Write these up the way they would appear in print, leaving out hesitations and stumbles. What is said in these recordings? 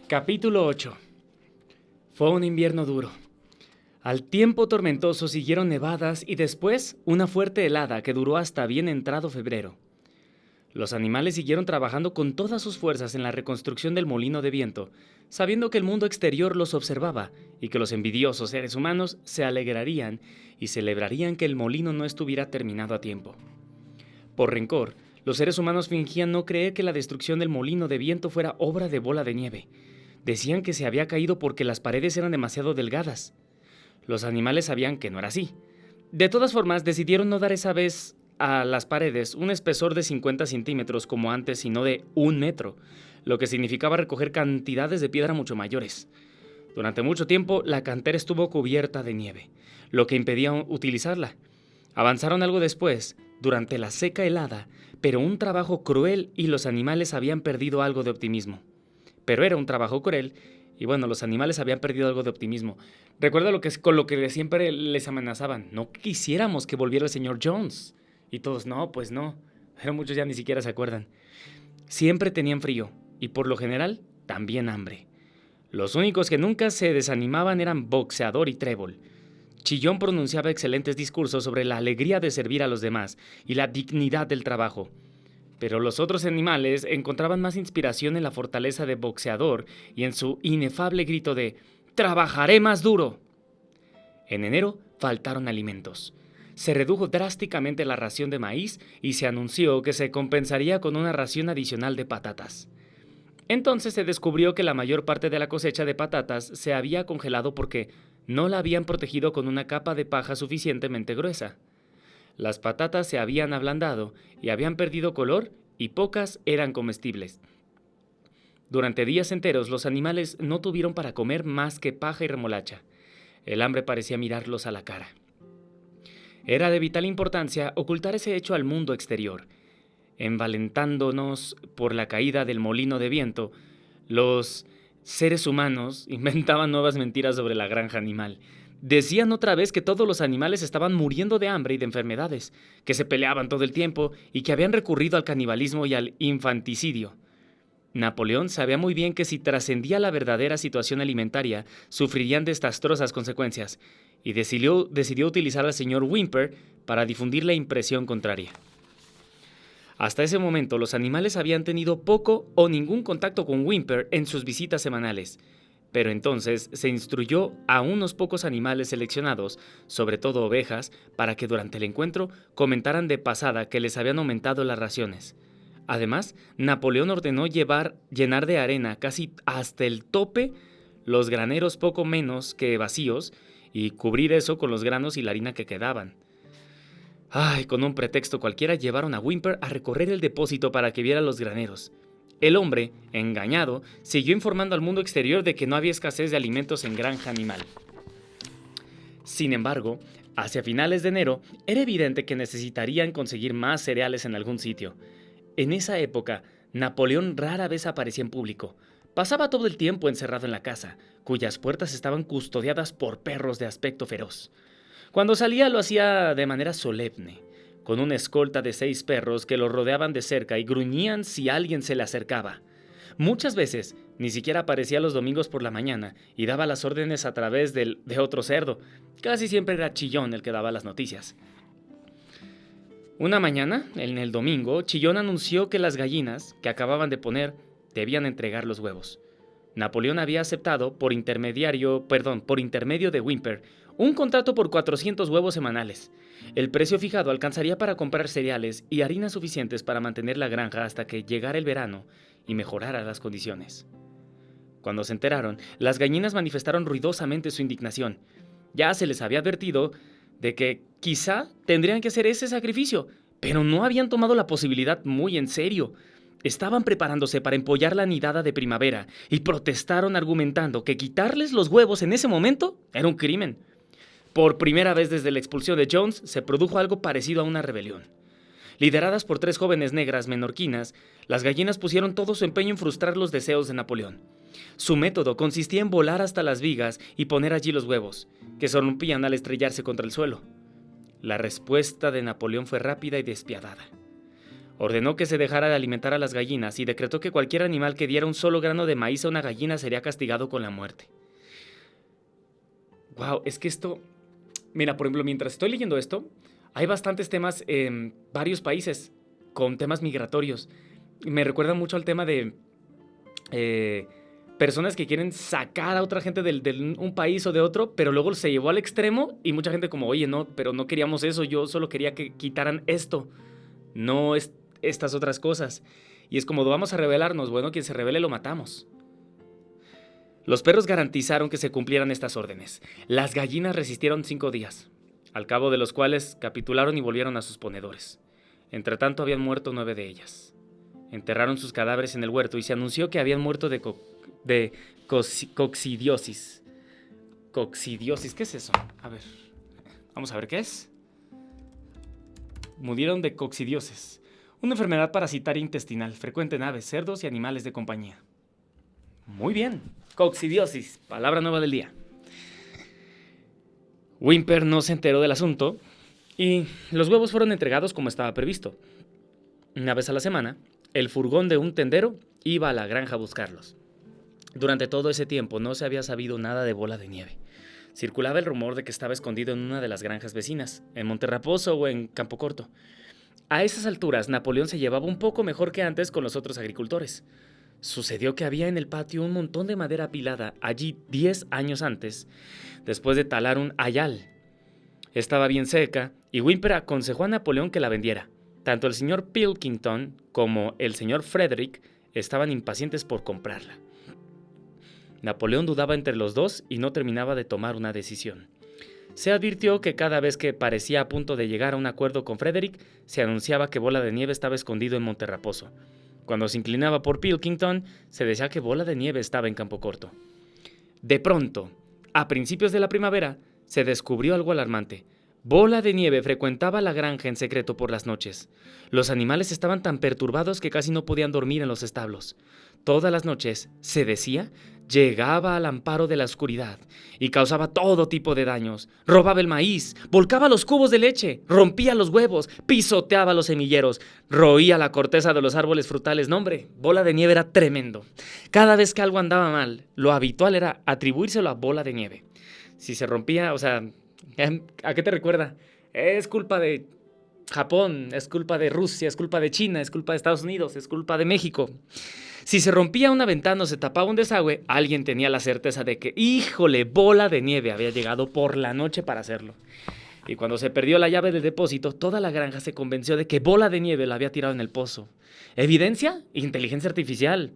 Capítulo 8. Fue un invierno duro. Al tiempo tormentoso siguieron nevadas y después una fuerte helada que duró hasta bien entrado febrero. Los animales siguieron trabajando con todas sus fuerzas en la reconstrucción del molino de viento, sabiendo que el mundo exterior los observaba y que los envidiosos seres humanos se alegrarían y celebrarían que el molino no estuviera terminado a tiempo. Por rencor, los seres humanos fingían no creer que la destrucción del molino de viento fuera obra de bola de nieve. Decían que se había caído porque las paredes eran demasiado delgadas. Los animales sabían que no era así. De todas formas, decidieron no dar esa vez a las paredes un espesor de 50 centímetros como antes, sino de 1 metro, lo que significaba recoger cantidades de piedra mucho mayores. Durante mucho tiempo, la cantera estuvo cubierta de nieve, lo que impedía utilizarla. Avanzaron algo después, durante la seca helada, pero un trabajo cruel y los animales habían perdido algo de optimismo. Pero era un trabajo cruel y bueno, los animales habían perdido algo de optimismo. Recuerda con lo que siempre les amenazaban. No quisiéramos que volviera el señor Jones. Y todos, no, pues no. Pero muchos ya ni siquiera se acuerdan. Siempre tenían frío y por lo general también hambre. Los únicos que nunca se desanimaban eran Boxeador y Trébol. Chillón pronunciaba excelentes discursos sobre la alegría de servir a los demás y la dignidad del trabajo. Pero los otros animales encontraban más inspiración en la fortaleza de Boxeador y en su inefable grito de ¡Trabajaré más duro! En enero faltaron alimentos. Se redujo drásticamente la ración de maíz y se anunció que se compensaría con una ración adicional de patatas. Entonces se descubrió que la mayor parte de la cosecha de patatas se había congelado porque no la habían protegido con una capa de paja suficientemente gruesa. Las patatas se habían ablandado y habían perdido color y pocas eran comestibles. Durante días enteros los animales no tuvieron para comer más que paja y remolacha. El hambre parecía mirarlos a la cara. Era de vital importancia ocultar ese hecho al mundo exterior. Envalentándonos por la caída del molino de viento, los seres humanos inventaban nuevas mentiras sobre la granja animal. Decían otra vez que todos los animales estaban muriendo de hambre y de enfermedades, que se peleaban todo el tiempo y que habían recurrido al canibalismo y al infanticidio. Napoleón sabía muy bien que si trascendía la verdadera situación alimentaria, sufrirían desastrosas consecuencias, y decidió utilizar al señor Whymper para difundir la impresión contraria. Hasta ese momento, los animales habían tenido poco o ningún contacto con Whymper en sus visitas semanales. Pero entonces se instruyó a unos pocos animales seleccionados, sobre todo ovejas, para que durante el encuentro comentaran de pasada que les habían aumentado las raciones. Además, Napoleón ordenó llenar de arena casi hasta el tope los graneros poco menos que vacíos y cubrir eso con los granos y la harina que quedaban. Con un pretexto cualquiera llevaron a Whymper a recorrer el depósito para que viera los graneros. El hombre, engañado, siguió informando al mundo exterior de que no había escasez de alimentos en granja animal. Sin embargo, hacia finales de enero, era evidente que necesitarían conseguir más cereales en algún sitio. En esa época, Napoleón rara vez aparecía en público. Pasaba todo el tiempo encerrado en la casa, cuyas puertas estaban custodiadas por perros de aspecto feroz. Cuando salía lo hacía de manera solemne, con una escolta de 6 perros que lo rodeaban de cerca y gruñían si alguien se le acercaba. Muchas veces ni siquiera aparecía los domingos por la mañana y daba las órdenes a través de otro cerdo. Casi siempre era Chillón el que daba las noticias. Una mañana, en el domingo, Chillón anunció que las gallinas que acababan de poner debían entregar los huevos. Napoleón había aceptado por intermedio de Whymper un contrato por 400 huevos semanales. El precio fijado alcanzaría para comprar cereales y harina suficientes para mantener la granja hasta que llegara el verano y mejorara las condiciones. Cuando se enteraron, las gallinas manifestaron ruidosamente su indignación. Ya se les había advertido de que quizá tendrían que hacer ese sacrificio, pero no habían tomado la posibilidad muy en serio. Estaban preparándose para empollar la nidada de primavera y protestaron argumentando que quitarles los huevos en ese momento era un crimen. Por primera vez desde la expulsión de Jones se produjo algo parecido a una rebelión. Lideradas por 3 jóvenes negras menorquinas, las gallinas pusieron todo su empeño en frustrar los deseos de Napoleón. Su método consistía en volar hasta las vigas y poner allí los huevos, que se rompían al estrellarse contra el suelo. La respuesta de Napoleón fue rápida y despiadada. Ordenó que se dejara de alimentar a las gallinas y decretó que cualquier animal que diera un solo grano de maíz a una gallina sería castigado con la muerte. Wow, es que esto... Mira, por ejemplo, mientras estoy leyendo esto, hay bastantes temas en varios países con temas migratorios. Me recuerda mucho al tema de personas que quieren sacar a otra gente de un país o de otro, pero luego se llevó al extremo y mucha gente como, oye, no, pero no queríamos eso, yo solo quería que quitaran esto, no estas otras cosas. Y es como, vamos a rebelarnos, bueno, quien se rebele lo matamos. Los perros garantizaron que se cumplieran estas órdenes. Las gallinas resistieron 5 días, al cabo de los cuales capitularon y volvieron a sus ponedores. Entretanto habían muerto 9 de ellas. Enterraron sus cadáveres en el huerto y se anunció que habían muerto de coccidiosis. ¿Coccidiosis? ¿Qué es eso? A ver, vamos a ver qué es. Murieron de coccidiosis, una enfermedad parasitaria intestinal frecuente en aves, cerdos y animales de compañía. Muy bien. Coccidiosis, palabra nueva del día. Whymper no se enteró del asunto y los huevos fueron entregados como estaba previsto. Una vez a la semana, el furgón de un tendero iba a la granja a buscarlos. Durante todo ese tiempo no se había sabido nada de Bola de Nieve. Circulaba el rumor de que estaba escondido en una de las granjas vecinas, en Monterraposo o en Campo Corto. A esas alturas, Napoleón se llevaba un poco mejor que antes con los otros agricultores. Sucedió que había en el patio un montón de madera apilada allí 10 años antes, después de talar un hayal. Estaba bien seca y Whymper aconsejó a Napoleón que la vendiera. Tanto el señor Pilkington como el señor Frederick estaban impacientes por comprarla. Napoleón dudaba entre los dos y no terminaba de tomar una decisión. Se advirtió que cada vez que parecía a punto de llegar a un acuerdo con Frederick, se anunciaba que Bola de Nieve estaba escondido en Monterraposo. Cuando se inclinaba por Pilkington, se decía que Bola de Nieve estaba en Campo Corto. De pronto, a principios de la primavera, se descubrió algo alarmante. Bola de Nieve frecuentaba la granja en secreto por las noches. Los animales estaban tan perturbados que casi no podían dormir en los establos. Todas las noches, se decía, llegaba al amparo de la oscuridad y causaba todo tipo de daños. Robaba el maíz, volcaba los cubos de leche, rompía los huevos, pisoteaba los semilleros, roía la corteza de los árboles frutales. No, hombre, Bola de Nieve era tremendo. Cada vez que algo andaba mal, lo habitual era atribuírselo a Bola de Nieve. Si se rompía, o sea, ¿a qué te recuerda? Es culpa de Japón, es culpa de Rusia, es culpa de China, es culpa de Estados Unidos, es culpa de México. Si se rompía una ventana o se tapaba un desagüe, alguien tenía la certeza de que, híjole, Bola de Nieve había llegado por la noche para hacerlo. Y cuando se perdió la llave del depósito, toda la granja se convenció de que Bola de Nieve la había tirado en el pozo. ¿Evidencia? Inteligencia artificial.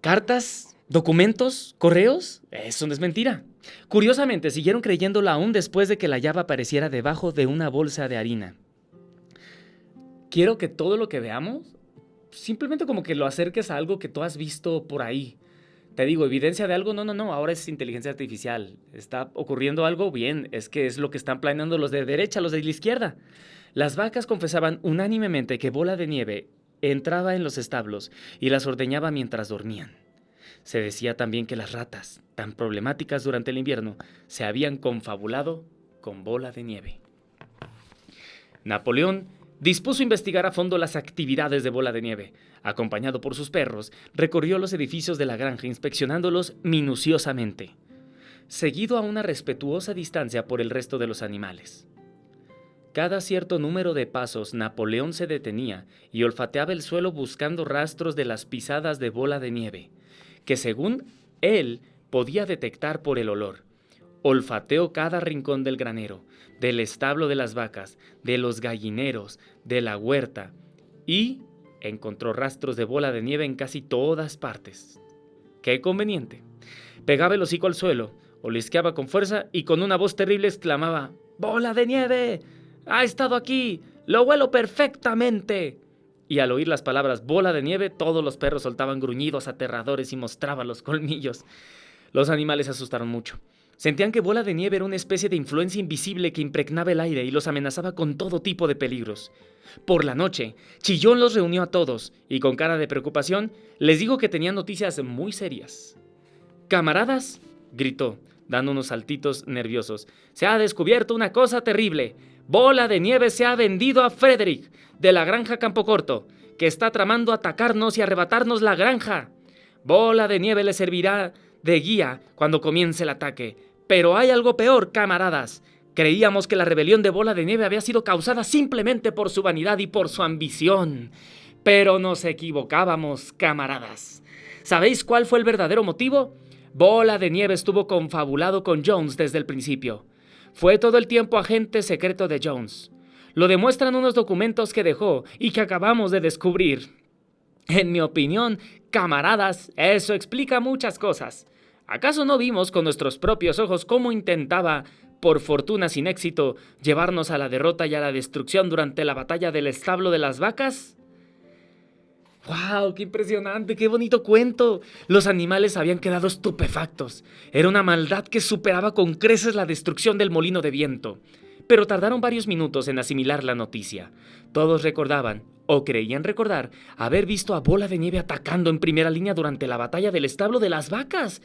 ¿Cartas? ¿Documentos? ¿Correos? Eso no es mentira. Curiosamente, siguieron creyéndola aún después de que la llave apareciera debajo de una bolsa de harina. Quiero que todo lo que veamos simplemente como que lo acerques a algo que tú has visto por ahí. Te digo, ¿evidencia de algo? No, ahora es inteligencia artificial. ¿Está ocurriendo algo? Bien, es que es lo que están planeando los de derecha, los de la izquierda. Las vacas confesaban unánimemente que Bola de Nieve entraba en los establos y las ordeñaba mientras dormían. Se decía también que las ratas, tan problemáticas durante el invierno, se habían confabulado con Bola de Nieve. Napoleón dispuso investigar a fondo las actividades de Bola de Nieve. Acompañado por sus perros, recorrió los edificios de la granja inspeccionándolos minuciosamente, seguido a una respetuosa distancia por el resto de los animales. Cada cierto número de pasos, Napoleón se detenía y olfateaba el suelo buscando rastros de las pisadas de Bola de Nieve, que según él podía detectar por el olor. Olfateó cada rincón del granero, del establo de las vacas, de los gallineros, de la huerta, y encontró rastros de Bola de Nieve en casi todas partes. ¡Qué conveniente! Pegaba el hocico al suelo, olisqueaba con fuerza y con una voz terrible exclamaba: ¡Bola de Nieve! ¡Ha estado aquí! ¡Lo huelo perfectamente! Y al oír las palabras Bola de Nieve, todos los perros soltaban gruñidos aterradores y mostraban los colmillos. Los animales se asustaron mucho. Sentían que Bola de Nieve era una especie de influencia invisible que impregnaba el aire y los amenazaba con todo tipo de peligros. Por la noche, Chillón los reunió a todos y con cara de preocupación les dijo que tenía noticias muy serias. «Camaradas», gritó, dando unos saltitos nerviosos, «se ha descubierto una cosa terrible. Bola de Nieve se ha vendido a Frederick, de la granja Campocorto, que está tramando atacarnos y arrebatarnos la granja. Bola de Nieve le servirá de guía cuando comience el ataque. Pero hay algo peor, camaradas. Creíamos que la rebelión de Bola de Nieve había sido causada simplemente por su vanidad y por su ambición. Pero nos equivocábamos, camaradas. ¿Sabéis cuál fue el verdadero motivo? Bola de Nieve estuvo confabulado con Jones desde el principio. Fue todo el tiempo agente secreto de Jones. Lo demuestran unos documentos que dejó y que acabamos de descubrir. En mi opinión, camaradas, eso explica muchas cosas. ¿Acaso no vimos con nuestros propios ojos cómo intentaba, por fortuna sin éxito, llevarnos a la derrota y a la destrucción durante la batalla del establo de las vacas? ¡Wow! ¡Qué impresionante! ¡Qué bonito cuento! Los animales habían quedado estupefactos. Era una maldad que superaba con creces la destrucción del molino de viento. Pero tardaron varios minutos en asimilar la noticia. Todos recordaban, o creían recordar, haber visto a Bola de Nieve atacando en primera línea durante la batalla del establo de las vacas.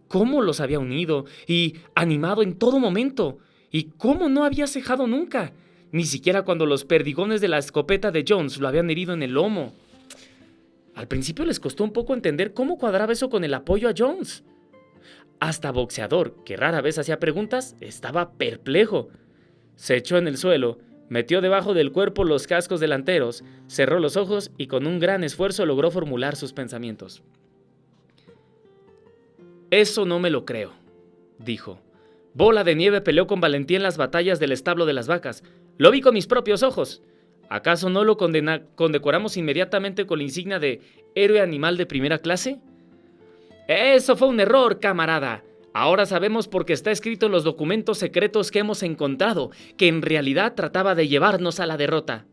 ¿Cómo los había unido y animado en todo momento? ¿Y cómo no había cejado nunca? Ni siquiera cuando los perdigones de la escopeta de Jones lo habían herido en el lomo. Al principio les costó un poco entender cómo cuadraba eso con el apoyo a Jones. Hasta Boxeador, que rara vez hacía preguntas, estaba perplejo. Se echó en el suelo, metió debajo del cuerpo los cascos delanteros, cerró los ojos y con un gran esfuerzo logró formular sus pensamientos. «Eso no me lo creo», dijo. «Bola de Nieve peleó con valentía en las batallas del establo de las vacas. Lo vi con mis propios ojos. ¿Acaso no lo condecoramos inmediatamente con la insignia de héroe animal de primera clase?» «Eso fue un error, camarada. Ahora sabemos por qué está escrito en los documentos secretos que hemos encontrado, que en realidad trataba de llevarnos a la derrota».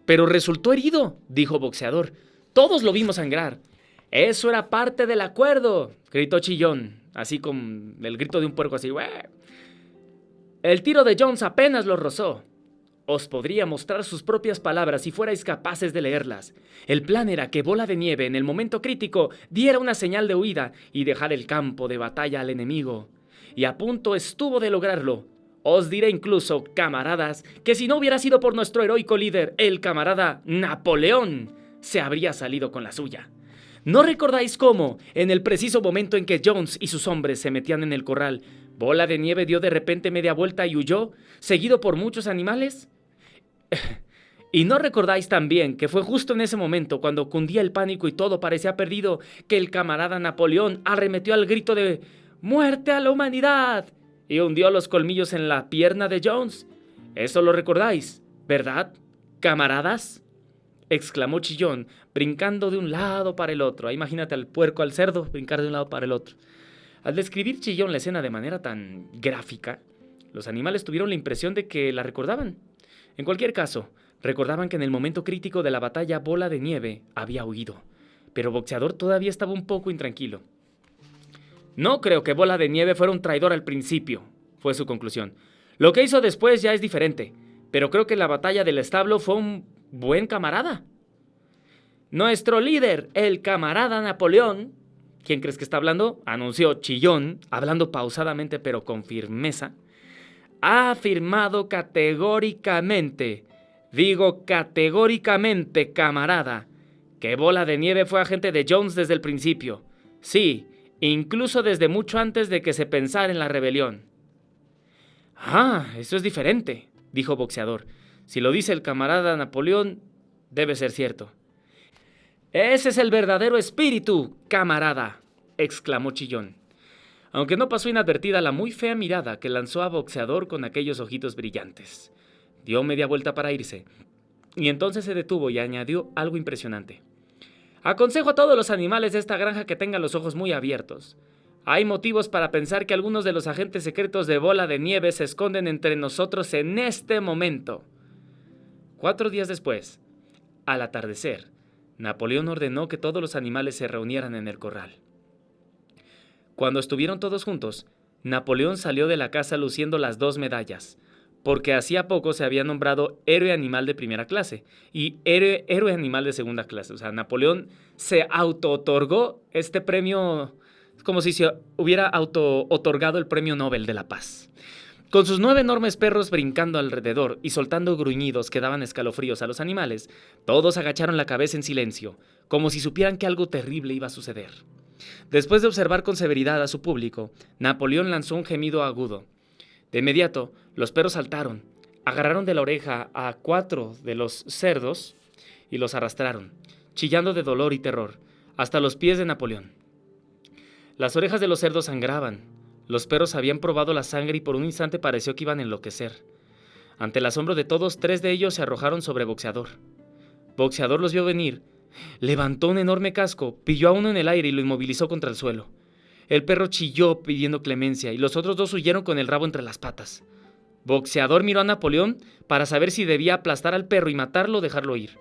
«Pero resultó herido», dijo Boxeador. «Todos lo vimos sangrar». «Eso era parte del acuerdo», gritó Chillón, así con el grito de un puerco así. ¡Ueh! «El tiro de Jones apenas lo rozó». Os podría mostrar sus propias palabras si fuerais capaces de leerlas. El plan era que Bola de Nieve, en el momento crítico, diera una señal de huida y dejar el campo de batalla al enemigo. Y a punto estuvo de lograrlo. Os diré incluso, camaradas, que si no hubiera sido por nuestro heroico líder, el camarada Napoleón, se habría salido con la suya. ¿No recordáis cómo, en el preciso momento en que Jones y sus hombres se metían en el corral, Bola de Nieve dio de repente media vuelta y huyó, seguido por muchos animales? ¿Y no recordáis también que fue justo en ese momento, cuando cundía el pánico y todo parecía perdido, que el camarada Napoleón arremetió al grito de «¡Muerte a la humanidad!» y hundió los colmillos en la pierna de Jones? Eso lo recordáis, ¿verdad, camaradas?, exclamó Chillón, brincando de un lado para el otro. Imagínate al puerco, al cerdo, brincar de un lado para el otro. Al describir Chillón la escena de manera tan gráfica, los animales tuvieron la impresión de que la recordaban. En cualquier caso, recordaban que en el momento crítico de la batalla Bola de Nieve había huido, pero Boxeador todavía estaba un poco intranquilo. «No creo que Bola de Nieve fuera un traidor al principio», fue su conclusión. «Lo que hizo después ya es diferente, pero creo que en la batalla del establo fue un buen camarada. Nuestro líder, el camarada Napoleón», ¿quién crees que está hablando?, anunció Chillón, hablando pausadamente pero con firmeza, «ha afirmado categóricamente, digo categóricamente, camarada, que Bola de Nieve fue agente de Jones desde el principio. Sí, incluso desde mucho antes de que se pensara en la rebelión». «Ah, eso es diferente», dijo Boxeador. «Si lo dice el camarada Napoleón, debe ser cierto». «Ese es el verdadero espíritu, camarada», exclamó Chillón, aunque no pasó inadvertida la muy fea mirada que lanzó a Boxeador con aquellos ojitos brillantes. Dio media vuelta para irse, y entonces se detuvo y añadió algo impresionante. «Aconsejo a todos los animales de esta granja que tengan los ojos muy abiertos. Hay motivos para pensar que algunos de los agentes secretos de Bola de Nieve se esconden entre nosotros en este momento». 4 días después, al atardecer, Napoleón ordenó que todos los animales se reunieran en el corral. Cuando estuvieron todos juntos, Napoleón salió de la casa luciendo las 2 medallas, porque hacía poco se había nombrado héroe animal de primera clase y héroe animal de segunda clase. O sea, Napoleón se auto-otorgó este premio, como si se hubiera auto-otorgado el premio Nobel de la Paz. Con sus 9 enormes perros brincando alrededor y soltando gruñidos que daban escalofríos a los animales, todos agacharon la cabeza en silencio, como si supieran que algo terrible iba a suceder. Después de observar con severidad a su público, Napoleón lanzó un gemido agudo. De inmediato, los perros saltaron, agarraron de la oreja a 4 de los cerdos y los arrastraron, chillando de dolor y terror, hasta los pies de Napoleón. Las orejas de los cerdos sangraban. Los perros habían probado la sangre y por un instante pareció que iban a enloquecer. Ante el asombro de todos, 3 de ellos se arrojaron sobre Boxeador. Boxeador los vio venir, levantó un enorme casco, pilló a uno en el aire y lo inmovilizó contra el suelo. El perro chilló pidiendo clemencia y los otros 2 huyeron con el rabo entre las patas. Boxeador miró a Napoleón para saber si debía aplastar al perro y matarlo o dejarlo ir.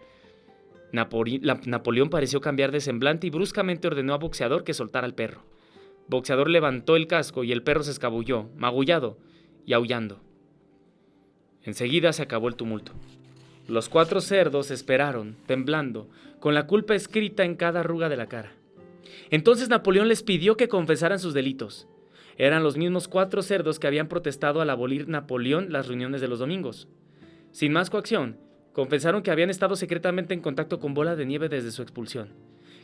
Napoleón pareció cambiar de semblante y bruscamente ordenó a Boxeador que soltara al perro. Boxeador levantó el casco y el perro se escabulló, magullado y aullando. Enseguida se acabó el tumulto. Los 4 cerdos esperaron, temblando, con la culpa escrita en cada arruga de la cara. Entonces Napoleón les pidió que confesaran sus delitos. Eran los mismos 4 cerdos que habían protestado al abolir Napoleón las reuniones de los domingos. Sin más coacción, confesaron que habían estado secretamente en contacto con Bola de Nieve desde su expulsión,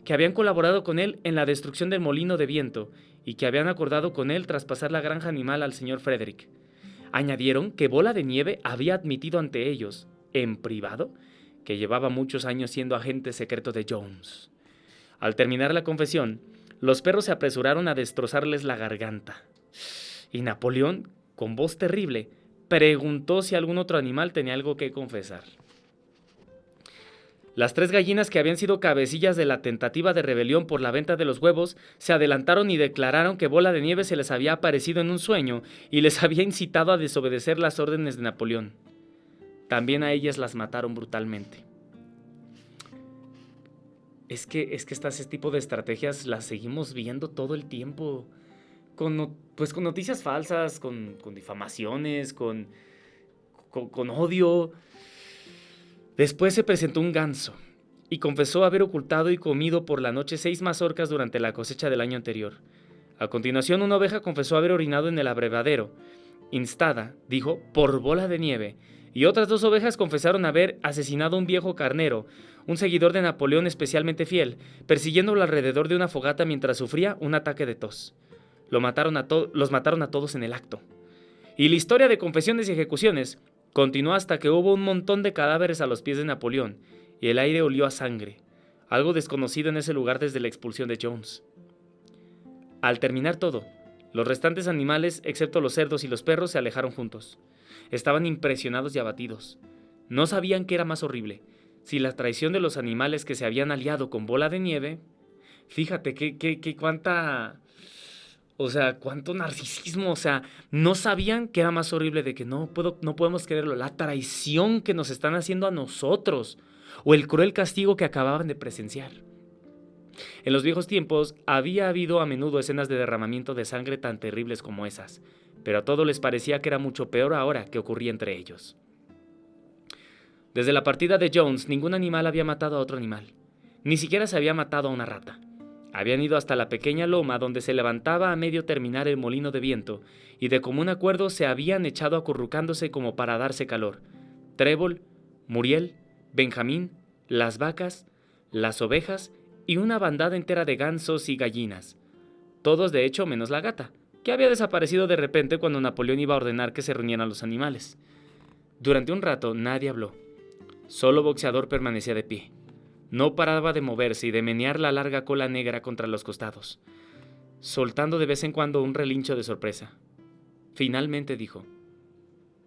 que habían colaborado con él en la destrucción del molino de viento y que habían acordado con él traspasar la granja animal al señor Frederick. Añadieron que Bola de Nieve había admitido ante ellos, en privado, que llevaba muchos años siendo agente secreto de Jones. Al terminar la confesión, los perros se apresuraron a destrozarles la garganta. Y Napoleón, con voz terrible, preguntó si algún otro animal tenía algo que confesar. Las 3 gallinas que habían sido cabecillas de la tentativa de rebelión por la venta de los huevos se adelantaron y declararon que Bola de Nieve se les había aparecido en un sueño y les había incitado a desobedecer las órdenes de Napoleón. También a ellas las mataron brutalmente. Es que este tipo de estrategias las seguimos viendo todo el tiempo, con noticias falsas, con difamaciones, con odio. Después se presentó un ganso y confesó haber ocultado y comido por la noche 6 mazorcas durante la cosecha del año anterior. A continuación, una oveja confesó haber orinado en el abrevadero, instada, dijo, por Bola de Nieve, y otras 2 ovejas confesaron haber asesinado a un viejo carnero, un seguidor de Napoleón especialmente fiel, persiguiéndolo alrededor de una fogata mientras sufría un ataque de tos. Los mataron a todos en el acto. Y la historia de confesiones y ejecuciones continuó hasta que hubo un montón de cadáveres a los pies de Napoleón y el aire olió a sangre, algo desconocido en ese lugar desde la expulsión de Jones. Al terminar todo, los restantes animales, excepto los cerdos y los perros, se alejaron juntos. Estaban impresionados y abatidos. No sabían qué era más horrible, si la traición de los animales que se habían aliado con Bola de Nieve. Fíjate cuánto narcisismo, no sabían que era más horrible de que no podemos creerlo, la traición que nos están haciendo a nosotros, o el cruel castigo que acababan de presenciar. En los viejos tiempos había habido a menudo escenas de derramamiento de sangre tan terribles como esas, pero a todos les parecía que era mucho peor ahora que ocurría entre ellos. Desde la partida de Jones, ningún animal había matado a otro animal, ni siquiera se había matado a una rata. Habían ido hasta la pequeña loma donde se levantaba a medio terminar el molino de viento, y de común acuerdo se habían echado acurrucándose como para darse calor. Trébol, Muriel, Benjamín, las vacas, las ovejas y una bandada entera de gansos y gallinas. Todos de hecho menos la gata, que había desaparecido de repente cuando Napoleón iba a ordenar que se reunieran los animales. Durante un rato nadie habló. Solo Boxeador permanecía de pie. No paraba de moverse y de menear la larga cola negra contra los costados, soltando de vez en cuando un relincho de sorpresa. Finalmente dijo: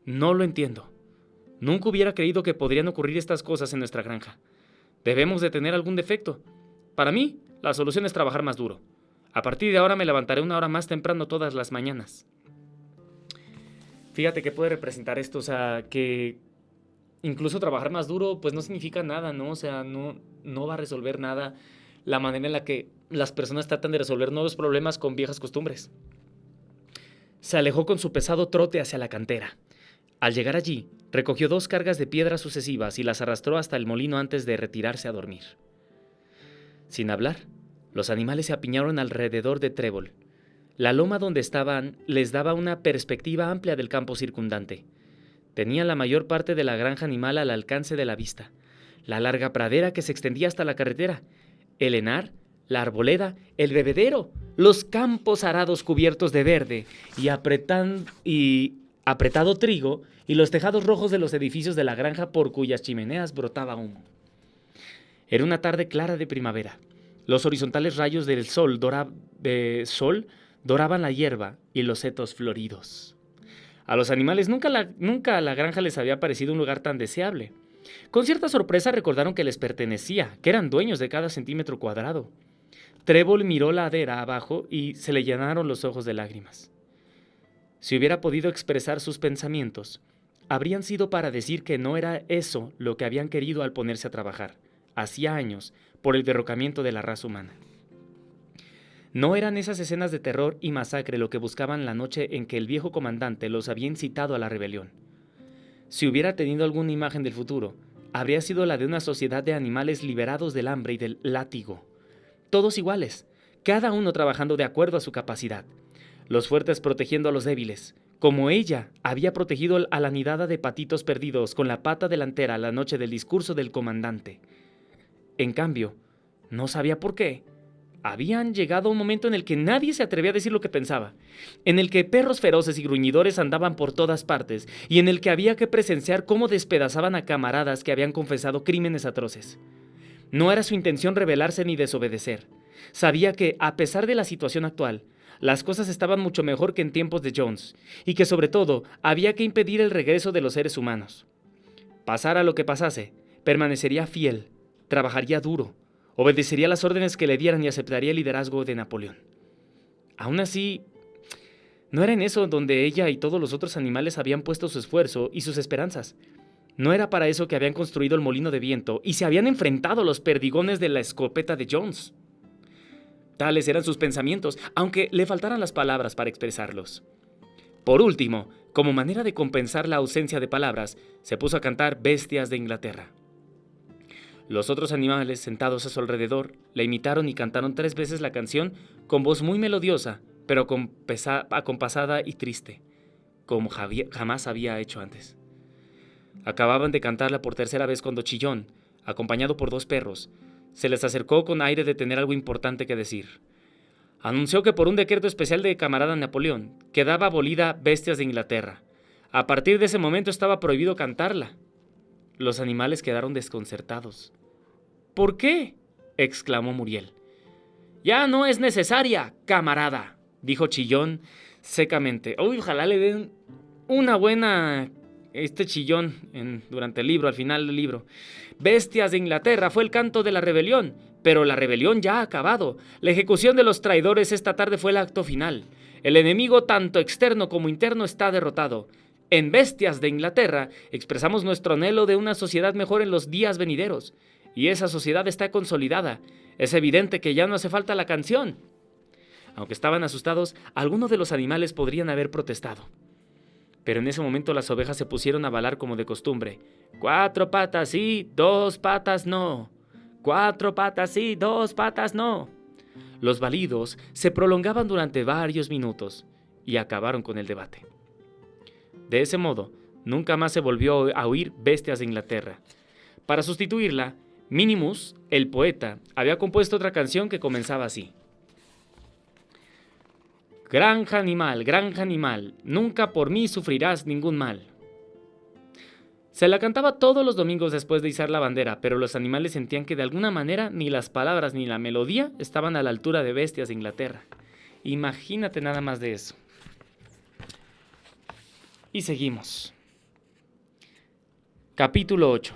«No lo entiendo. Nunca hubiera creído que podrían ocurrir estas cosas en nuestra granja. Debemos de tener algún defecto. Para mí, la solución es trabajar más duro. A partir de ahora me levantaré 1 hora más temprano todas las mañanas». Fíjate que puede representar esto, que incluso trabajar más duro, pues no significa nada, ¿no? No va a resolver nada la manera en la que las personas tratan de resolver nuevos problemas con viejas costumbres. Se alejó con su pesado trote hacia la cantera. Al llegar allí, recogió 2 cargas de piedras sucesivas y las arrastró hasta el molino antes de retirarse a dormir. Sin hablar, los animales se apiñaron alrededor de Trébol. La loma donde estaban les daba una perspectiva amplia del campo circundante. Tenían la mayor parte de la granja animal al alcance de la vista, la larga pradera que se extendía hasta la carretera, el henar, la arboleda, el bebedero, los campos arados cubiertos de verde y apretado trigo y los tejados rojos de los edificios de la granja por cuyas chimeneas brotaba humo. Era una tarde clara de primavera. Los horizontales rayos del sol doraban la hierba y los setos floridos. A los animales nunca la granja les había parecido un lugar tan deseable. Con cierta sorpresa recordaron que les pertenecía, que eran dueños de cada centímetro cuadrado. Trébol miró ladera abajo y se le llenaron los ojos de lágrimas. Si hubiera podido expresar sus pensamientos, habrían sido para decir que no era eso lo que habían querido al ponerse a trabajar, hacía años, por el derrocamiento de la raza humana. No eran esas escenas de terror y masacre lo que buscaban la noche en que el viejo comandante los había incitado a la rebelión. Si hubiera tenido alguna imagen del futuro, habría sido la de una sociedad de animales liberados del hambre y del látigo. Todos iguales, cada uno trabajando de acuerdo a su capacidad. Los fuertes protegiendo a los débiles, como ella había protegido a la nidada de patitos perdidos con la pata delantera la noche del discurso del comandante. En cambio, no sabía por qué, habían llegado a un momento en el que nadie se atrevía a decir lo que pensaba, en el que perros feroces y gruñidores andaban por todas partes y en el que había que presenciar cómo despedazaban a camaradas que habían confesado crímenes atroces. No era su intención rebelarse ni desobedecer. Sabía que, a pesar de la situación actual, las cosas estaban mucho mejor que en tiempos de Jones, y que sobre todo había que impedir el regreso de los seres humanos. Pasara lo que pasase, permanecería fiel, trabajaría duro, obedecería las órdenes que le dieran y aceptaría el liderazgo de Napoleón. Aún así, no era en eso donde ella y todos los otros animales habían puesto su esfuerzo y sus esperanzas. No era para eso que habían construido el molino de viento y se habían enfrentado a los perdigones de la escopeta de Jones. Tales eran sus pensamientos, aunque le faltaran las palabras para expresarlos. Por último, como manera de compensar la ausencia de palabras, se puso a cantar Bestias de Inglaterra. Los otros animales sentados a su alrededor la imitaron y cantaron 3 veces la canción con voz muy melodiosa, pero acompasada y triste, como jamás había hecho antes. Acababan de cantarla por 3ª vez cuando Chillón, acompañado por 2 perros, se les acercó con aire de tener algo importante que decir. Anunció que por un decreto especial de camarada Napoleón quedaba abolida Bestias de Inglaterra. A partir de ese momento estaba prohibido cantarla. Los animales quedaron desconcertados. ¿Por qué?, exclamó Muriel. Ya no es necesaria, camarada, dijo Chillón secamente. Ojalá le den una buena chillón durante el libro, al final del libro. Bestias de Inglaterra fue el canto de la rebelión, pero la rebelión ya ha acabado. La ejecución de los traidores esta tarde fue el acto final. El enemigo, tanto externo como interno, está derrotado. En Bestias de Inglaterra expresamos nuestro anhelo de una sociedad mejor en los días venideros. Y esa sociedad está consolidada. Es evidente que ya no hace falta la canción. Aunque estaban asustados, algunos de los animales podrían haber protestado. Pero en ese momento las ovejas se pusieron a balar como de costumbre. 4 patas sí, 2 patas no. 4 patas sí, 2 patas no. Los balidos se prolongaban durante varios minutos y acabaron con el debate. De ese modo, nunca más se volvió a oír Bestias de Inglaterra. Para sustituirla, Minimus, el poeta, había compuesto otra canción que comenzaba así. Granja animal, nunca por mí sufrirás ningún mal. Se la cantaba todos los domingos después de izar la bandera, pero los animales sentían que de alguna manera ni las palabras ni la melodía estaban a la altura de Bestias de Inglaterra. Imagínate nada más de eso. Y seguimos. Capítulo 8.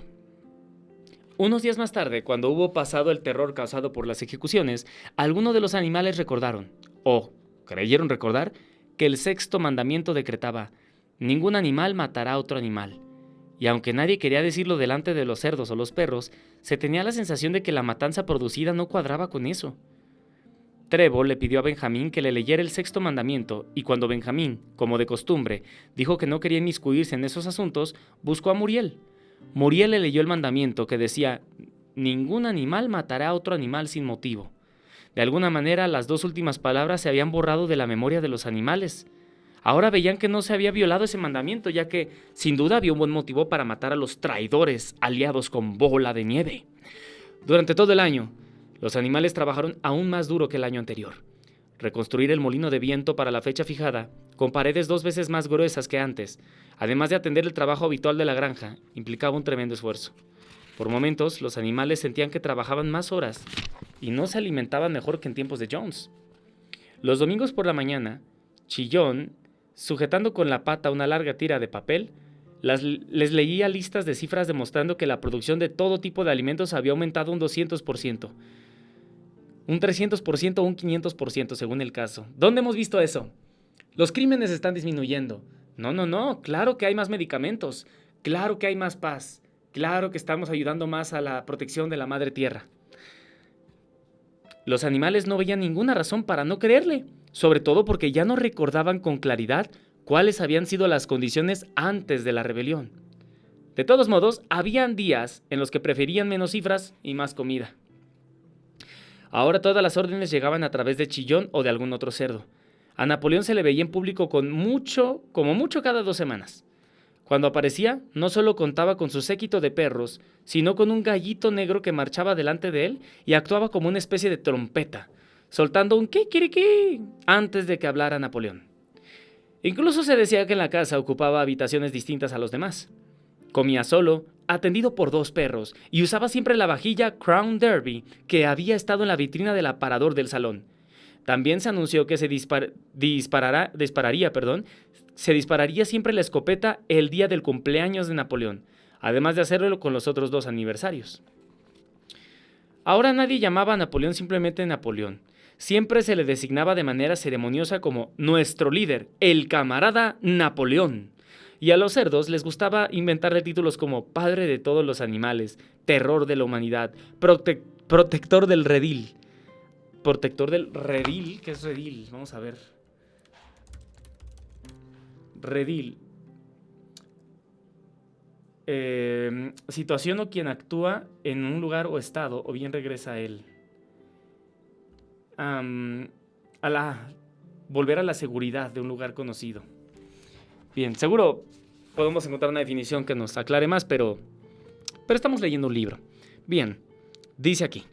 Unos días más tarde, cuando hubo pasado el terror causado por las ejecuciones, algunos de los animales recordaron, o creyeron recordar, que el 6º mandamiento decretaba: ningún animal matará a otro animal. Y aunque nadie quería decirlo delante de los cerdos o los perros, se tenía la sensación de que la matanza producida no cuadraba con eso. Trébol le pidió a Benjamín que le leyera el 6º mandamiento, y cuando Benjamín, como de costumbre, dijo que no quería inmiscuirse en esos asuntos, buscó a Muriel. Muriel le leyó el mandamiento que decía: ningún animal matará a otro animal sin motivo. De alguna manera, las dos últimas palabras se habían borrado de la memoria de los animales. Ahora veían que no se había violado ese mandamiento, ya que, sin duda, había un buen motivo para matar a los traidores aliados con Bola de Nieve. Durante todo el año, los animales trabajaron aún más duro que el año anterior. Reconstruir el molino de viento para la fecha fijada, con paredes 2 veces más gruesas que antes, además de atender el trabajo habitual de la granja, implicaba un tremendo esfuerzo. Por momentos, los animales sentían que trabajaban más horas y no se alimentaban mejor que en tiempos de Jones. Los domingos por la mañana, Chillón, sujetando con la pata una larga tira de papel, les leía listas de cifras demostrando que la producción de todo tipo de alimentos había aumentado un 200%, un 300% o un 500% según el caso. ¿Dónde hemos visto eso? Los crímenes están disminuyendo. No, claro que hay más medicamentos, claro que hay más paz, claro que estamos ayudando más a la protección de la madre tierra. Los animales no veían ninguna razón para no creerle, sobre todo porque ya no recordaban con claridad cuáles habían sido las condiciones antes de la rebelión. De todos modos, habían días en los que preferían menos cifras y más comida. Ahora todas las órdenes llegaban a través de Chillón o de algún otro cerdo. A Napoleón se le veía en público como mucho cada 2 semanas. Cuando aparecía, no solo contaba con su séquito de perros, sino con un gallito negro que marchaba delante de él y actuaba como una especie de trompeta, soltando un kikiriki antes de que hablara Napoleón. Incluso se decía que en la casa ocupaba habitaciones distintas a los demás. Comía solo, atendido por 2 perros, y usaba siempre la vajilla Crown Derby que había estado en la vitrina del aparador del salón. También se anunció que se dispararía siempre la escopeta el día del cumpleaños de Napoleón, además de hacerlo con los otros 2 aniversarios. Ahora nadie llamaba a Napoleón simplemente Napoleón. Siempre se le designaba de manera ceremoniosa como nuestro líder, el camarada Napoleón. Y a los cerdos les gustaba inventarle títulos como padre de todos los animales, terror de la humanidad, protector del redil. Protector del redil, ¿qué es redil? Vamos a ver. Redil. Situación o quien actúa en un lugar o estado o bien regresa a él. Volver a la seguridad de un lugar conocido. Bien, seguro podemos encontrar una definición que nos aclare más, pero estamos leyendo un libro. Bien, dice aquí.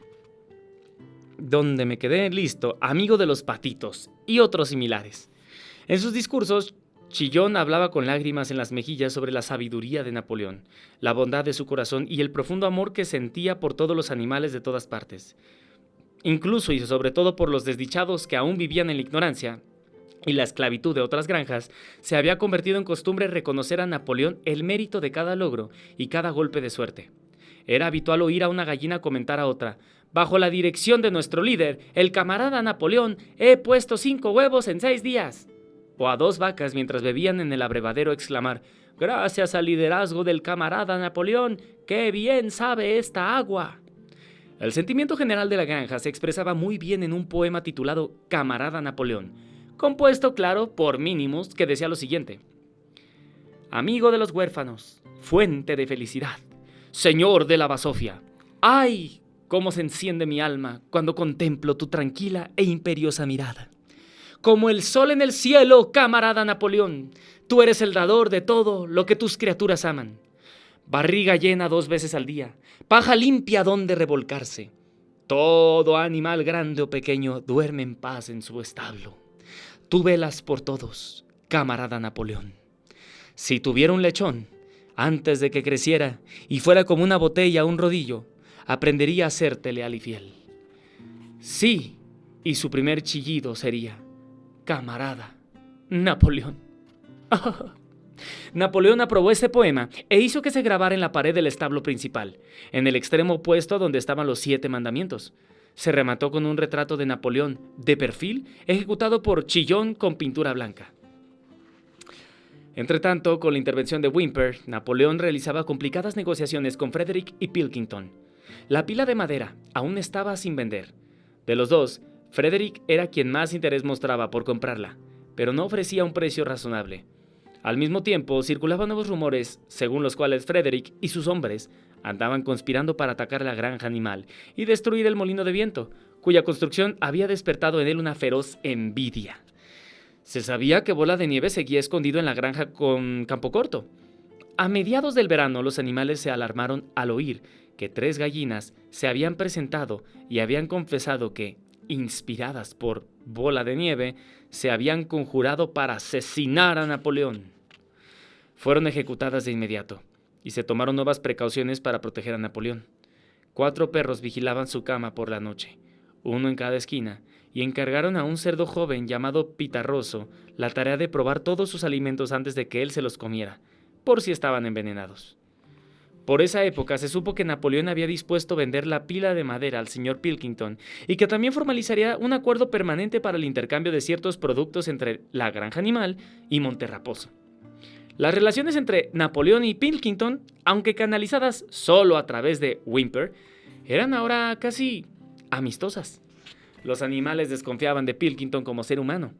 Donde me quedé listo, amigo de los patitos y otros similares. En sus discursos, Chillón hablaba con lágrimas en las mejillas sobre la sabiduría de Napoleón, la bondad de su corazón y el profundo amor que sentía por todos los animales de todas partes. Incluso y sobre todo por los desdichados que aún vivían en la ignorancia y la esclavitud de otras granjas, se había convertido en costumbre reconocer a Napoleón el mérito de cada logro y cada golpe de suerte. Era habitual oír a una gallina comentar a otra: bajo la dirección de nuestro líder, el camarada Napoleón, he puesto 5 huevos en 6 días. O a 2 vacas mientras bebían en el abrevadero exclamar: gracias al liderazgo del camarada Napoleón, qué bien sabe esta agua. El sentimiento general de la granja se expresaba muy bien en un poema titulado Camarada Napoleón, compuesto, claro, por Minimus, que decía lo siguiente: amigo de los huérfanos, fuente de felicidad, señor de la basofia, ¡ay! Cómo se enciende mi alma cuando contemplo tu tranquila e imperiosa mirada. Como el sol en el cielo, camarada Napoleón, tú eres el dador de todo lo que tus criaturas aman. Barriga llena 2 veces al día, paja limpia donde revolcarse. Todo animal grande o pequeño duerme en paz en su establo. Tú velas por todos, camarada Napoleón. Si tuviera un lechón, antes de que creciera y fuera como una botella o un rodillo, aprendería a serte leal y fiel. Sí, y su primer chillido sería: camarada Napoleón. Napoleón aprobó ese poema e hizo que se grabara en la pared del establo principal, en el extremo opuesto a donde estaban los 7 mandamientos. Se remató con un retrato de Napoleón, de perfil, ejecutado por Chillón con pintura blanca. Entretanto, con la intervención de Whymper, Napoleón realizaba complicadas negociaciones con Frederick y Pilkington. La pila de madera aún estaba sin vender. De los 2, Frederick era quien más interés mostraba por comprarla, pero no ofrecía un precio razonable. Al mismo tiempo, circulaban nuevos rumores, según los cuales Frederick y sus hombres andaban conspirando para atacar la granja animal y destruir el molino de viento, cuya construcción había despertado en él una feroz envidia. Se sabía que Bola de Nieve seguía escondido en la granja con Campocorto. A mediados del verano, los animales se alarmaron al oír que 3 gallinas se habían presentado y habían confesado que, inspiradas por Bola de Nieve, se habían conjurado para asesinar a Napoleón. Fueron ejecutadas de inmediato y se tomaron nuevas precauciones para proteger a Napoleón. 4 perros vigilaban su cama por la noche, uno en cada esquina, y encargaron a un cerdo joven llamado Pitarroso la tarea de probar todos sus alimentos antes de que él se los comiera, por si estaban envenenados. Por esa época se supo que Napoleón había dispuesto vender la pila de madera al señor Pilkington y que también formalizaría un acuerdo permanente para el intercambio de ciertos productos entre la Granja Animal y Monterraposo. Las relaciones entre Napoleón y Pilkington, aunque canalizadas solo a través de Whymper, eran ahora casi amistosas. Los animales desconfiaban de Pilkington como ser humano,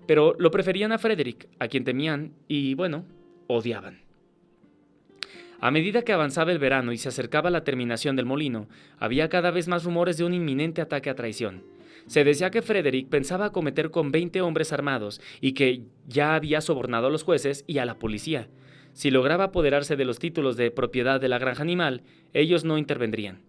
pero lo preferían a Frederick, a quien temían y, bueno, odiaban. A medida que avanzaba el verano y se acercaba la terminación del molino, había cada vez más rumores de un inminente ataque a traición. Se decía que Frederick pensaba acometer con 20 hombres armados y que ya había sobornado a los jueces y a la policía. Si lograba apoderarse de los títulos de propiedad de la granja animal, ellos no intervendrían.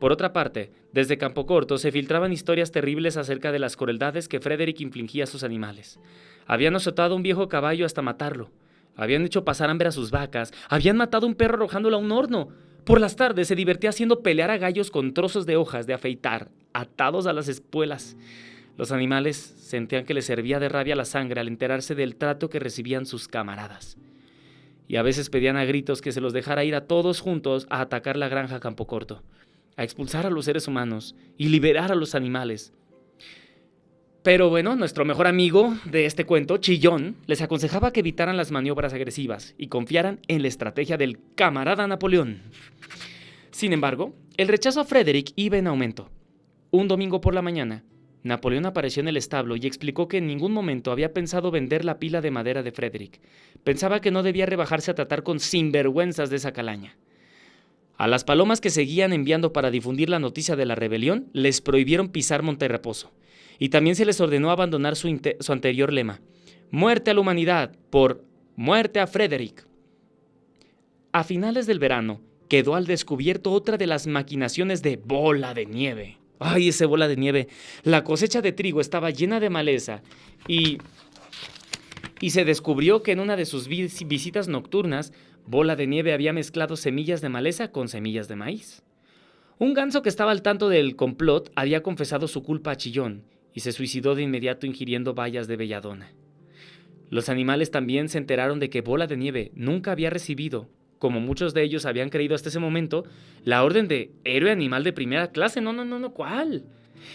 Por otra parte, desde Campocorto se filtraban historias terribles acerca de las crueldades que Frederick infligía a sus animales. Habían azotado a un viejo caballo hasta matarlo. Habían hecho pasar hambre a sus vacas. Habían matado a un perro arrojándolo a un horno. Por las tardes se divertía haciendo pelear a gallos con trozos de hojas de afeitar, atados a las espuelas. Los animales sentían que les servía de rabia la sangre al enterarse del trato que recibían sus camaradas. Y a veces pedían a gritos que se los dejara ir a todos juntos a atacar la granja Campocorto, a expulsar a los seres humanos y liberar a los animales. Pero bueno, nuestro mejor amigo de este cuento, Chillón, les aconsejaba que evitaran las maniobras agresivas y confiaran en la estrategia del camarada Napoleón. Sin embargo, el rechazo a Frederick iba en aumento. Un domingo por la mañana, Napoleón apareció en el establo y explicó que en ningún momento había pensado vender la pila de madera de Frederick. Pensaba que no debía rebajarse a tratar con sinvergüenzas de esa calaña. A las palomas que seguían enviando para difundir la noticia de la rebelión, les prohibieron pisar Monterraposo. Y también se les ordenó abandonar su anterior lema: muerte a la humanidad por muerte a Frederick. A finales del verano, quedó al descubierto otra de las maquinaciones de Bola de Nieve. ¡Ay, ese Bola de Nieve! La cosecha de trigo estaba llena de maleza y se descubrió que en una de sus visitas nocturnas, Bola de Nieve había mezclado semillas de maleza con semillas de maíz. Un ganso que estaba al tanto del complot había confesado su culpa a Chillón y se suicidó de inmediato ingiriendo bayas de belladona. Los animales también se enteraron de que Bola de Nieve nunca había recibido, como muchos de ellos habían creído hasta ese momento, la orden de héroe animal de primera clase. No, ¿cuál?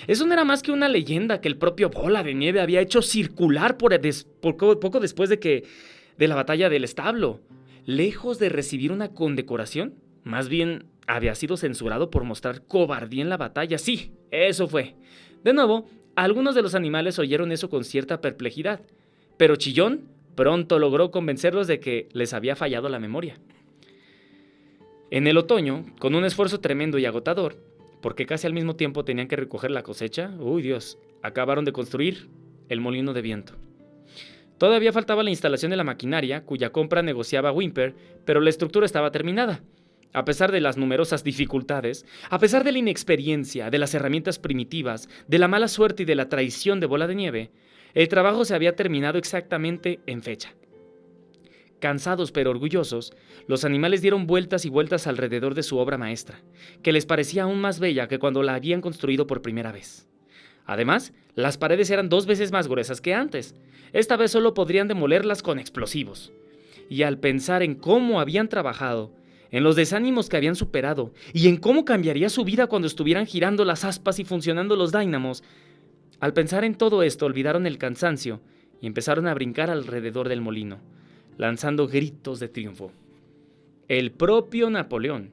Eso no era más que una leyenda que el propio Bola de Nieve había hecho circular poco después de la batalla del establo. Lejos de recibir una condecoración, más bien había sido censurado por mostrar cobardía en la batalla. Sí, eso fue. De nuevo, algunos de los animales oyeron eso con cierta perplejidad, pero Chillón pronto logró convencerlos de que les había fallado la memoria. En el otoño, con un esfuerzo tremendo y agotador, porque casi al mismo tiempo tenían que recoger la cosecha, acabaron de construir el molino de viento. Todavía faltaba la instalación de la maquinaria, cuya compra negociaba Whymper, pero la estructura estaba terminada. A pesar de las numerosas dificultades, a pesar de la inexperiencia, de las herramientas primitivas, de la mala suerte y de la traición de Bola de Nieve, el trabajo se había terminado exactamente en fecha. Cansados pero orgullosos, los animales dieron vueltas y vueltas alrededor de su obra maestra, que les parecía aún más bella que cuando la habían construido por primera vez. Además, las paredes eran 2 veces más gruesas que antes. Esta vez solo podrían demolerlas con explosivos. Y al pensar en cómo habían trabajado, en los desánimos que habían superado y en cómo cambiaría su vida cuando estuvieran girando las aspas y funcionando los dínamos, al pensar en todo esto olvidaron el cansancio y empezaron a brincar alrededor del molino, lanzando gritos de triunfo. El propio Napoleón,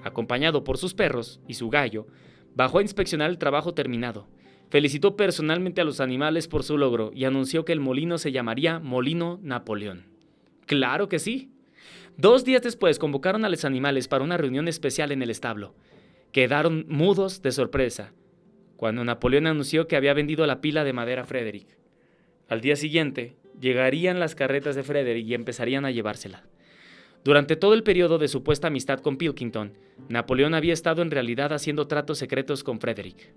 acompañado por sus perros y su gallo, bajó a inspeccionar el trabajo terminado, felicitó personalmente a los animales por su logro y anunció que el molino se llamaría Molino Napoleón. ¡Claro que sí! 2 días después convocaron a los animales para una reunión especial en el establo. Quedaron mudos de sorpresa cuando Napoleón anunció que había vendido la pila de madera a Frederick. Al día siguiente, llegarían las carretas de Frederick y empezarían a llevársela. Durante todo el periodo de supuesta amistad con Pilkington, Napoleón había estado en realidad haciendo tratos secretos con Frederick.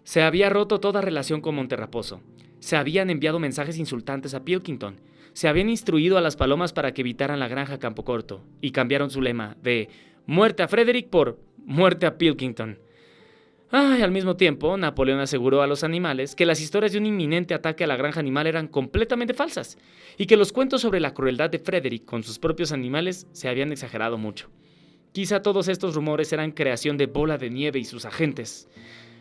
Se había roto toda relación con Monterraposo. Se habían enviado mensajes insultantes a Pilkington. Se habían instruido a las palomas para que evitaran la granja Campocorto y cambiaron su lema de «Muerte a Frederick» por «Muerte a Pilkington». Al mismo tiempo, Napoleón aseguró a los animales que las historias de un inminente ataque a la granja animal eran completamente falsas y que los cuentos sobre la crueldad de Frederick con sus propios animales se habían exagerado mucho. Quizá todos estos rumores eran creación de Bola de Nieve y sus agentes.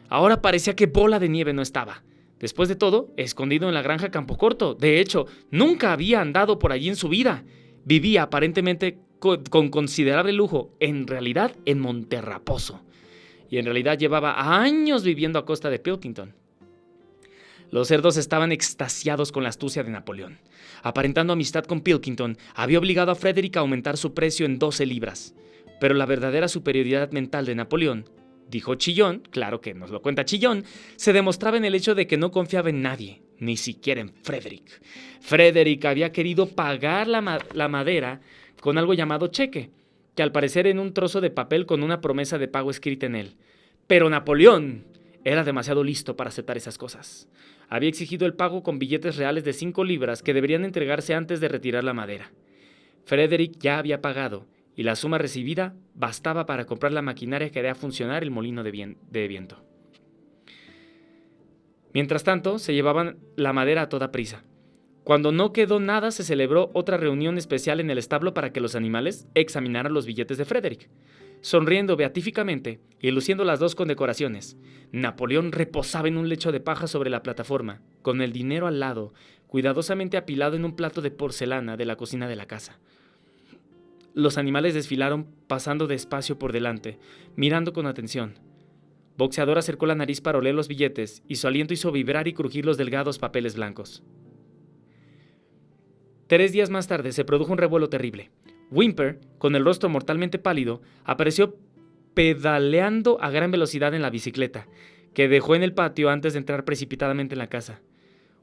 Ahora parecía que Bola de Nieve no estaba. Después de todo, escondido en la granja Campocorto. De hecho, nunca había andado por allí en su vida. Vivía aparentemente con considerable lujo, en realidad en Monterraposo. Y en realidad llevaba años viviendo a costa de Pilkington. Los cerdos estaban extasiados con la astucia de Napoleón. Aparentando amistad con Pilkington, había obligado a Frederick a aumentar su precio en 12 libras. Pero la verdadera superioridad mental de Napoleón, dijo Chillón, claro que nos lo cuenta Chillón, se demostraba en el hecho de que no confiaba en nadie, ni siquiera en Frederick. Frederick había querido pagar la madera con algo llamado cheque, que al parecer era un trozo de papel con una promesa de pago escrita en él. Pero Napoleón era demasiado listo para aceptar esas cosas. Había exigido el pago con billetes reales de 5 libras que deberían entregarse antes de retirar la madera. Frederick ya había pagado, y la suma recibida bastaba para comprar la maquinaria que haría funcionar el molino de viento. Mientras tanto, se llevaban la madera a toda prisa. Cuando no quedó nada, se celebró otra reunión especial en el establo para que los animales examinaran los billetes de Frederick. Sonriendo beatíficamente y luciendo las dos condecoraciones, Napoleón reposaba en un lecho de paja sobre la plataforma, con el dinero al lado, cuidadosamente apilado en un plato de porcelana de la cocina de la casa. Los animales desfilaron pasando despacio por delante, mirando con atención. Boxeador acercó la nariz para oler los billetes y su aliento hizo vibrar y crujir los delgados papeles blancos. 3 días más tarde se produjo un revuelo terrible. Whymper, con el rostro mortalmente pálido, apareció pedaleando a gran velocidad en la bicicleta, que dejó en el patio antes de entrar precipitadamente en la casa.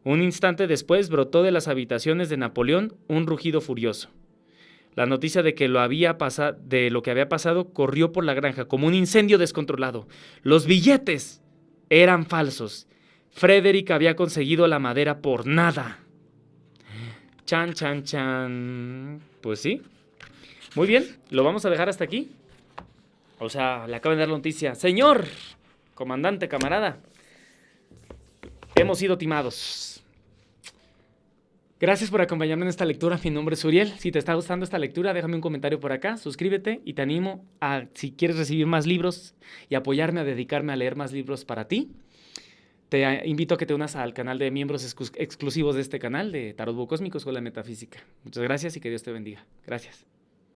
Un instante después brotó de las habitaciones de Napoleón un rugido furioso. La noticia de lo que había pasado corrió por la granja como un incendio descontrolado. ¡Los billetes eran falsos! Frederick había conseguido la madera por nada. Chan, chan, chan. Pues sí. Muy bien, lo vamos a dejar hasta aquí. O sea, le acaban de dar la noticia. Señor, comandante, camarada, hemos sido timados. Gracias por acompañarme en esta lectura. Mi nombre es Uriel. Si te está gustando esta lectura, déjame un comentario por acá, suscríbete y te animo a, si quieres recibir más libros y apoyarme a dedicarme a leer más libros para ti, te invito a que te unas al canal de miembros exclusivos de este canal de Tarot Búho Cósmico, Escuela de Metafísica. Muchas gracias y que Dios te bendiga. Gracias.